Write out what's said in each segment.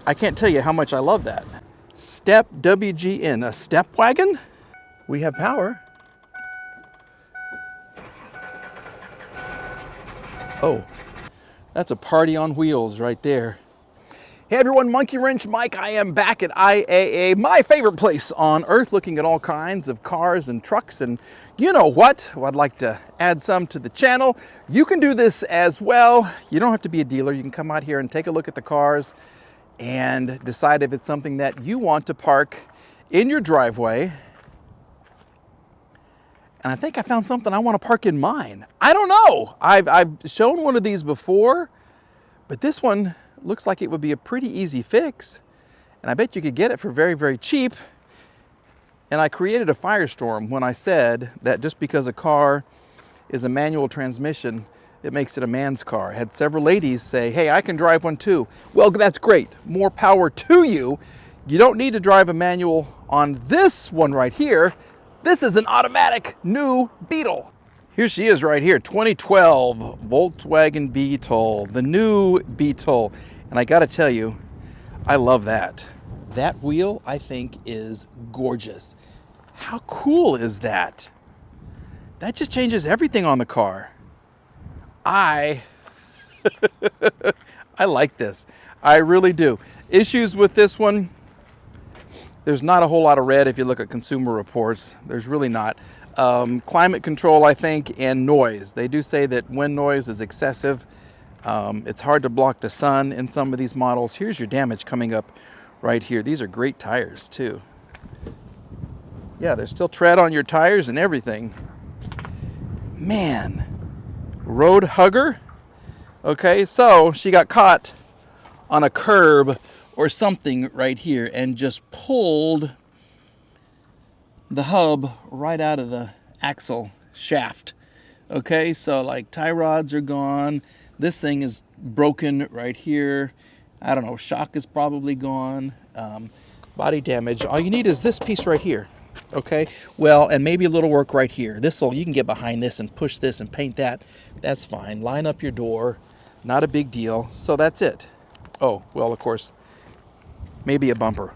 I can't tell you how much I love that. Stepwgn, a Stepwagon? We have power. Oh, that's a party on wheels right there. Hey everyone, Monkey Wrench Mike. I am back at IAA, my favorite place on earth, looking at all kinds of cars and trucks. And you know what? I'd like to add some to the channel. You can do this as well. You don't have to be a dealer. You can come out here and take a look at the cars and decide if it's something that you want to park in your driveway. And I think I found something I want to park in mine. I don't know. I've shown one of these before, but this one looks like it would be a pretty easy fix. And I bet you could get it for very, very cheap. And I created a firestorm when I said that just because a car is a manual transmission, it makes it a man's car. I had several ladies say, hey, I can drive one too. Well, that's great. More power to you. You don't need to drive a manual on this one right here. This is an automatic new Beetle. Here she is right here, 2012 Volkswagen Beetle, the new Beetle. And I gotta tell you, I love that. That wheel, I think, is gorgeous. How cool is that? That just changes everything on the car. I like this. I really do. Issues with this one, there's not a whole lot of red if you look at Consumer Reports. There's really not. Climate control, I think, and noise. They do say that wind noise is excessive. It's hard to block the sun in some of these models. Here's your damage coming up right here. These are great tires too. Yeah, there's still tread on your tires and everything. Man, road hugger. Okay, so she got caught on a curb or something right here and just pulled the hub right out of the axle shaft. Okay, so like tie rods are gone. This thing is broken right here. I don't know, shock is probably gone. Body damage. All you need is this piece right here. Okay, well, and maybe a little work right here. You can get behind this and push this and paint that. That's fine. Line up your door. Not a big deal. So that's it. Oh, well, of course, maybe a bumper.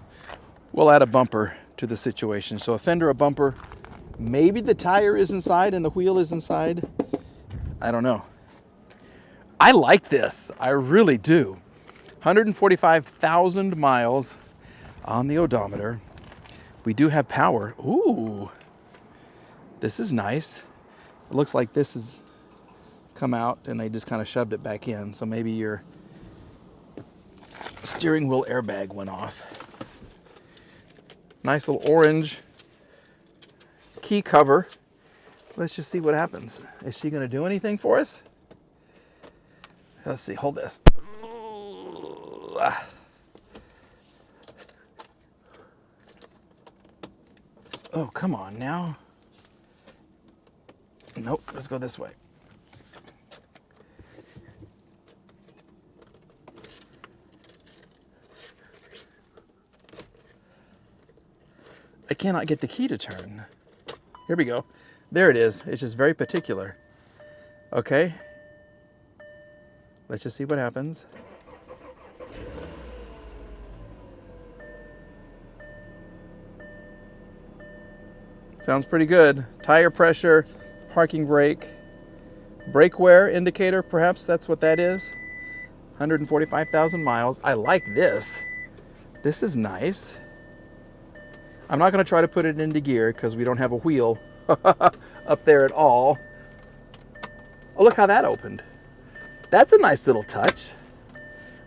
We'll add a bumper to the situation. So a fender, a bumper, maybe the tire is inside and the wheel is inside. I don't know. I like this. I really do. 145,000 miles on the odometer. We do have power. Ooh, this is nice. It looks like this has come out and they just kind of shoved it back in. So maybe your steering wheel airbag went off. Nice little orange key cover. Let's just see what happens. Is she going to do anything for us? Let's see. Hold this. Oh, come on now. Nope. Let's go this way. I cannot get the key to turn. Here we go. There it is. It's just very particular. Okay. Let's just see what happens. Sounds pretty good. Tire pressure, parking brake, brake wear indicator, perhaps that's what that is. 145,000 miles. I like this. This is nice. I'm not going to try to put it into gear because we don't have a wheel up there at all. Oh, look how that opened. That's a nice little touch.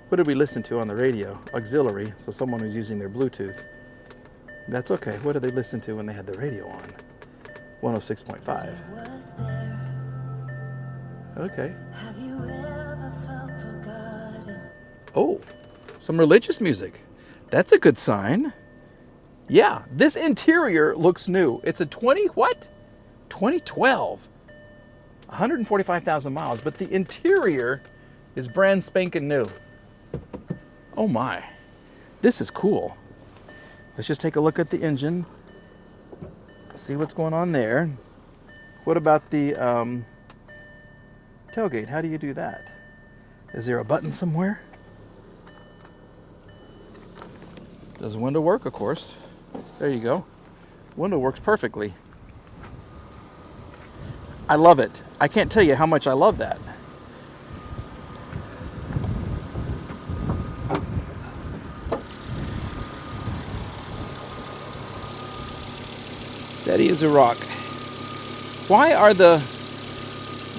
What did we listen to on the radio? Auxiliary, so someone who's using their Bluetooth. That's okay. What did they listen to when they had the radio on? 106.5. Okay. Have you ever felt forgotten? Oh, some religious music. That's a good sign. Yeah, this interior looks new. It's a 2012. 145,000 miles, but the interior is brand spanking new. Oh my, this is cool. Let's just take a look at the engine. See what's going on there. What about the tailgate? How do you do that? Is there a button somewhere? Does the window work? Of course. There you go. Window works perfectly. I love it. I can't tell you how much I love that. Steady as a rock. Why are the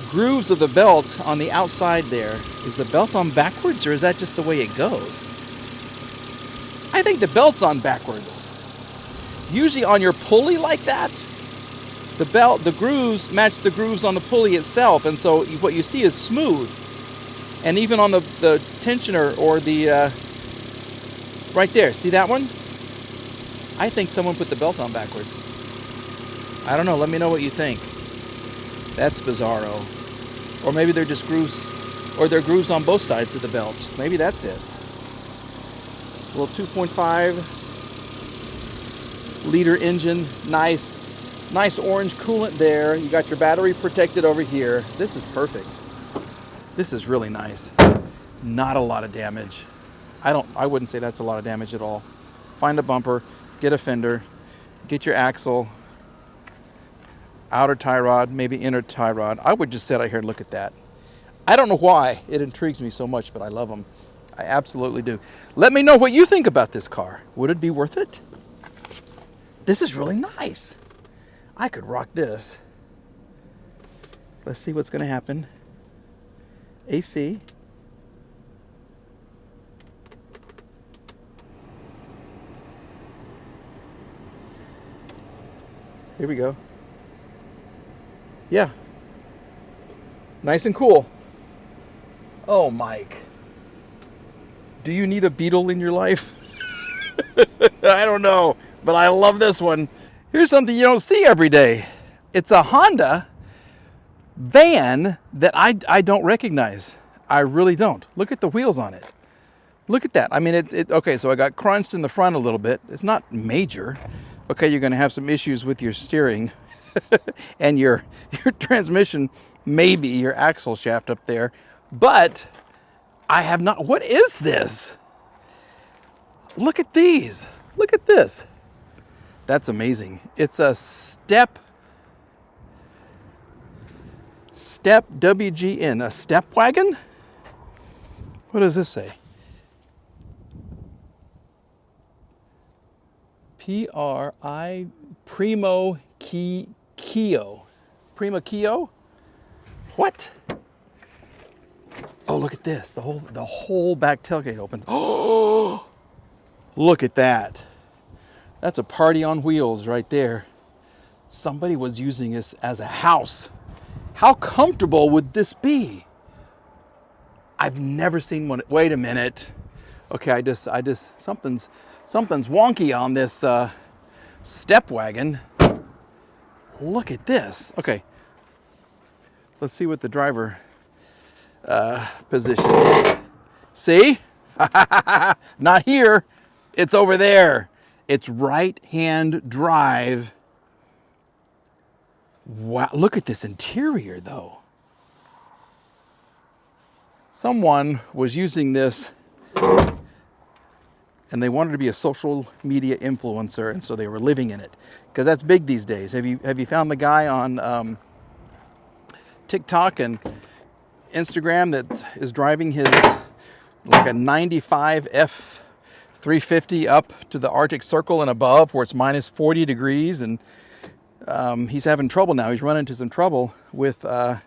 grooves of the belt on the outside there? Is the belt on backwards, or is that just the way it goes? I think the belt's on backwards. Usually on your pulley like that, the grooves match the grooves on the pulley itself, and so what you see is smooth. And even on the tensioner, or the right there, see that one? I think someone put the belt on backwards. I don't know, let me know what you think. That's bizarro. Or maybe they're just grooves, or they're grooves on both sides of the belt. Maybe that's it. A little 2.5 liter engine, nice orange coolant there. You got your battery protected over here. This is perfect. This is really nice. Not a lot of damage. I wouldn't say that's a lot of damage at all. Find a bumper, get a fender, get your axle, outer tie rod, maybe inner tie rod. I would just sit out here and look at that. I don't know why it intrigues me so much, but I love them. I absolutely do. Let me know what you think about this car. Would it be worth it? This is really nice. I could rock this. Let's see what's going to happen. AC. Here we go. Yeah. Nice and cool. Oh, Mike. Do you need a Beetle in your life? I don't know, but I love this one. Here's something you don't see every day. It's a Honda van that I don't recognize. I really don't. Look at the wheels on it. Look at that. I mean, okay, so I got crunched in the front a little bit. It's not major. Okay, you're going to have some issues with your steering and your transmission, maybe your axle shaft up there. But I have not. What is this? Look at these. Look at this. That's amazing. It's a Stepwgn, a Stepwagon? What does this say? Primo Kio. Primo Kio? What? Oh, look at this. The whole back tailgate opens. Oh, look at that. That's a party on wheels right there. Somebody was using this as a house. How comfortable would this be? I've never seen one. Wait a minute. Okay, I just something's wonky on this Stepwagon. Look at this. Okay, let's see what the driver position is. See? Not here. It's over there. It's right-hand drive. Wow, look at this interior though. Someone was using this and they wanted to be a social media influencer, and so they were living in it, because that's big these days. Have you found the guy on TikTok and Instagram that is driving his like a 95 F350 up to the Arctic Circle and above, where it's minus 40 degrees, and he's having trouble now. He's run into some trouble with the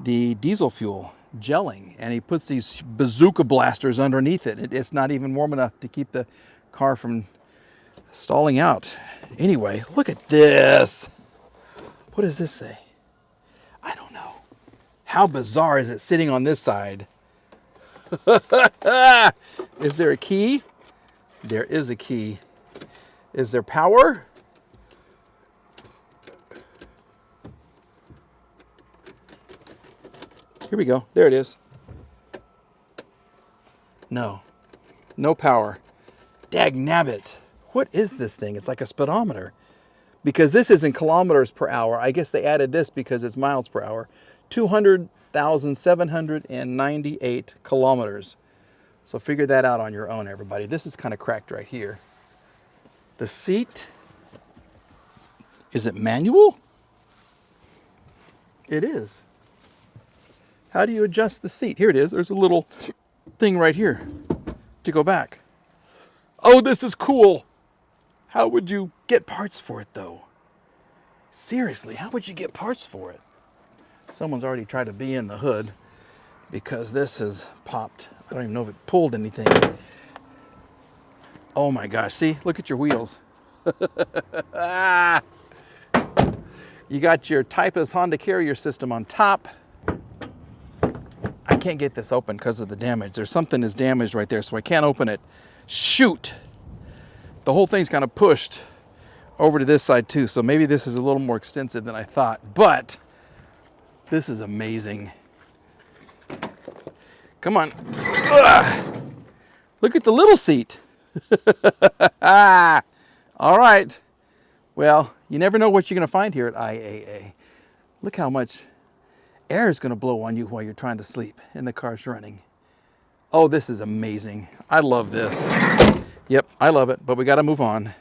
diesel fuel gelling, and he puts these bazooka blasters underneath it. It's not even warm enough to keep the car from stalling out. Anyway, look at this. What does this say? I don't know. How bizarre is it sitting on this side? Is there a key? There is a key. Is there power? Here we go. There it is. No power. Dagnabbit. What is this thing? It's like a speedometer. Because this is in kilometers per hour. I guess they added this because it's miles per hour. 200,798 kilometers. So figure that out on your own, everybody. This is kind of cracked right here. The seat, is it manual? It is. How do you adjust the seat? Here it is. There's a little thing right here to go back. Oh, this is cool. How would you get parts for it, though? Seriously, how would you get parts for it? Someone's already tried to be in the hood because this has popped. I don't even know if it pulled anything. Oh my gosh, see? Look at your wheels. You got your Typus Honda carrier system on top. I can't get this open because of the damage. There's something is damaged right there, so I can't open it. Shoot! The whole thing's kind of pushed over to this side too, so maybe this is a little more extensive than I thought, but this is amazing. Come on. Ugh. Look at the little seat. All right. Well, you never know what you're going to find here at IAA. Look how much air is going to blow on you while you're trying to sleep and the car's running. Oh, this is amazing. I love this. Yep, I love it, but we got to move on.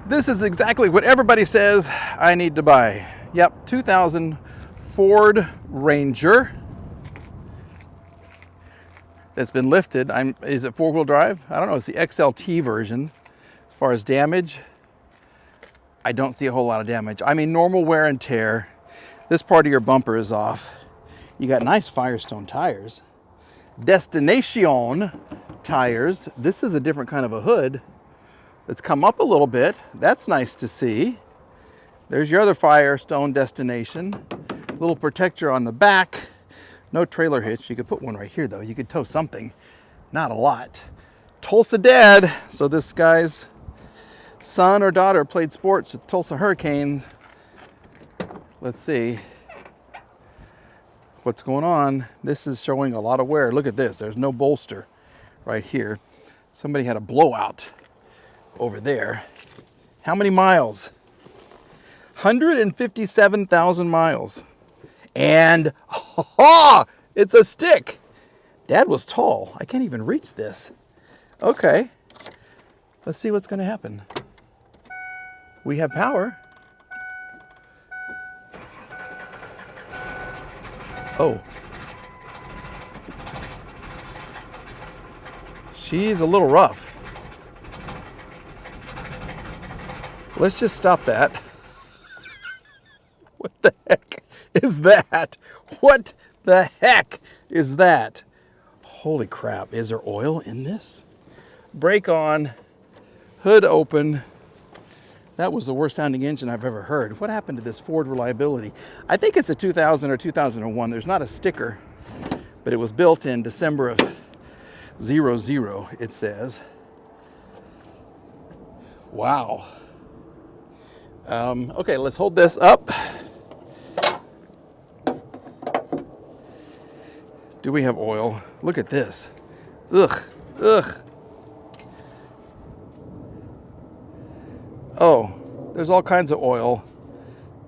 This is exactly what everybody says I need to buy. Yep, 2000 Ford Ranger. That's been lifted. Is it four-wheel drive? I don't know. It's the XLT version. As far as damage, I don't see a whole lot of damage. I mean, normal wear and tear. This part of your bumper is off. You got nice Firestone tires. Destination tires. This is a different kind of a hood. It's come up a little bit. That's nice to see. There's your other Firestone Destination. Little protector on the back. No trailer hitch. You could put one right here though. You could tow something. Not a lot. Tulsa Dad. So this guy's son or daughter played sports at the Tulsa Hurricanes. Let's see what's going on. This is showing a lot of wear. Look at this. There's no bolster right here. Somebody had a blowout over there. How many miles? 157,000 miles. And it's a stick. Dad was tall. I can't even reach this. Okay. Let's see what's going to happen. We have power. Oh. She's a little rough. Let's just stop that. What the heck is that? What the heck is that? Holy crap. Is there oil in this? Brake on. Hood open. That was the worst sounding engine I've ever heard. What happened to this Ford reliability? I think it's a 2000 or 2001. There's not a sticker, but it was built in December of 00, it says. Wow. Okay, let's hold this up. Do we have oil? Look at this. Ugh, ugh. Oh, there's all kinds of oil.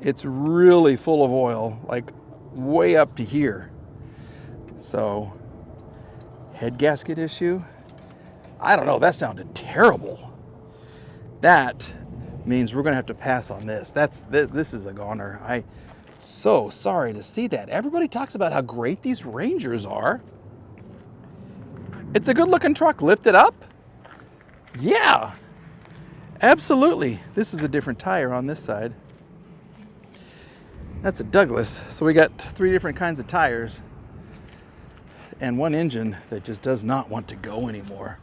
It's really full of oil, like way up to here. So, head gasket issue? I don't know, that sounded terrible. That means we're gonna have to pass on this. This is a goner. I'm so sorry to see that. Everybody talks about how great these Rangers are. It's a good looking truck. Lift it up. Yeah, absolutely. This is a different tire on this side. That's a Douglas. So we got 3 different kinds of tires and one engine that just does not want to go anymore.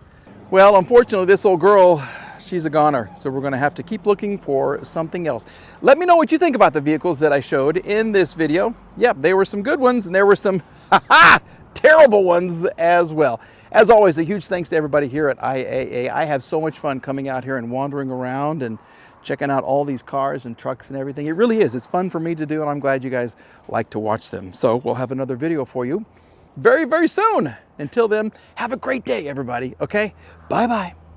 Well, unfortunately, this old girl, she's a goner. So we're gonna have to keep looking for something else. Let me know what you think about the vehicles that I showed in this video. Yep, there were some good ones and there were some terrible ones as well. As always, a huge thanks to everybody here at IAA. I have so much fun coming out here and wandering around and checking out all these cars and trucks and everything. It really is. It's fun for me to do, and I'm glad you guys like to watch them. So we'll have another video for you very, very soon. Until then, have a great day, everybody. Okay? Bye-bye.